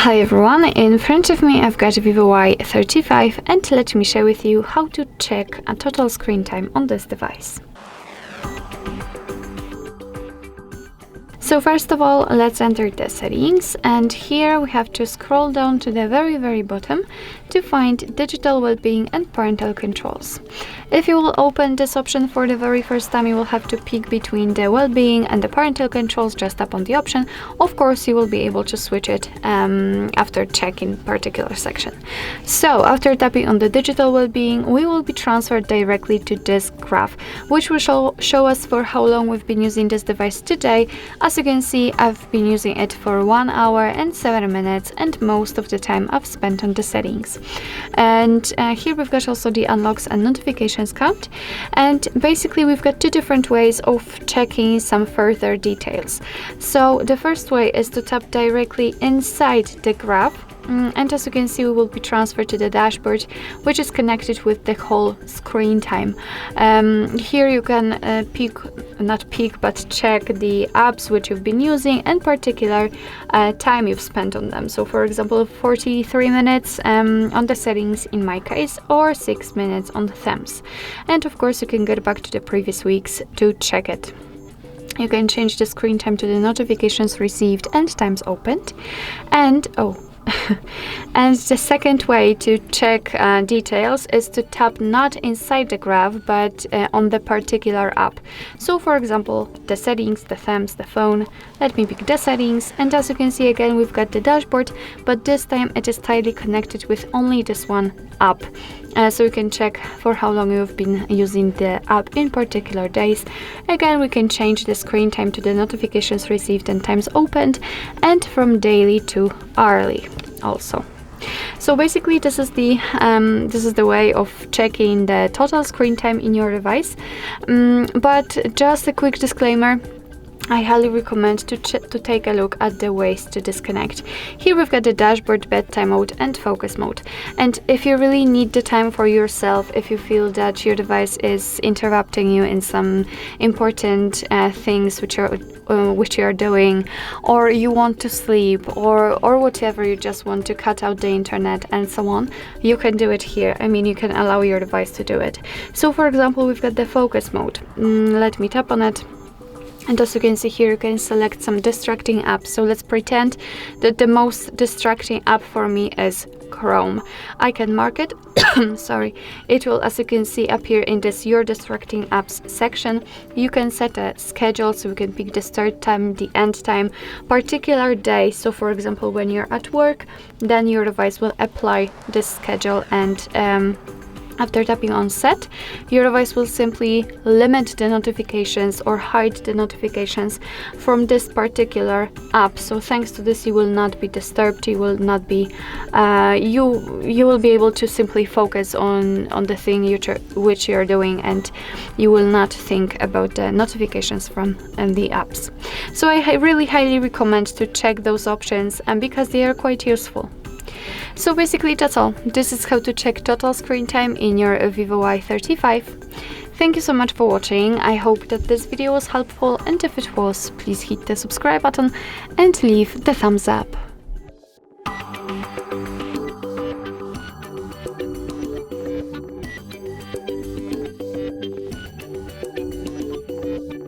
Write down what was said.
Hi everyone, in front of me I've got VIVO Y35 and let me share with you how to check a total screen time on this device. So first of all, let's enter the settings, and here we have to scroll down to the very bottom to find digital well-being and parental controls. If you will open this option for the very first time, you will have to pick between the well-being and the parental controls. Just tap on the option. Of course, you will be able to switch it after checking particular section. So after tapping on the digital well-being, we will be transferred directly to this graph, which will show us for how long we've been using this device today. As you can see, I've been using it for 1 hour and 7 minutes, and most of the time I've spent on the settings. And here we've got also the unlocks and notifications count, and basically we've got two different ways of checking some further details. So the first way is to tap directly inside the graph. And as you can see, we will be transferred to the dashboard, which is connected with the whole screen time. Here you can check the apps which you've been using and particular time you've spent on them. So for example, 43 minutes on the settings in my case, or 6 minutes on the themes. And of course you can get back to the previous weeks to check it. You can change the screen time to the notifications received and times opened. And and the second way to check details is to tap not inside the graph, but on the particular app. So for example, the settings, the themes, the phone. Let me pick the settings, and as you can see, again we've got the dashboard, but this time it is tightly connected with only this one app. So you can check for how long you've been using the app in particular days. Again, we can change the screen time to the notifications received and times opened, and from daily to hourly also. So basically this is the way of checking the total screen time in your device. But just a quick disclaimer, I highly recommend to take a look at the ways to disconnect. Here we've got the dashboard, bedtime mode and focus mode. And if you really need the time for yourself, if you feel that your device is interrupting you in some important things which you are doing, or you want to sleep, or whatever, you just want to cut out the internet and so on, you can do it here. I mean, you can allow your device to do it. So for example, we've got the focus mode. Let me tap on it. And as you can see here, you can select some distracting apps. So let's pretend that the most distracting app for me is Chrome. I can mark it. Sorry. It will, as you can see, appear in this Your Distracting Apps section. You can set a schedule, so you can pick the start time, the end time, particular day. So for example, when you're at work, then your device will apply this schedule, and after tapping on set, your device will simply limit the notifications or hide the notifications from this particular app. So thanks to this, you will not be disturbed. You will not be you will be able to simply focus on the thing which you're doing, and you will not think about the notifications from the apps. So I really highly recommend to check those options, and because they are quite useful. So basically that's all. This is how to check total screen time in your VIVO Y35. Thank you so much for watching. I hope that this video was helpful, and if it was, please hit the subscribe button and leave the thumbs up.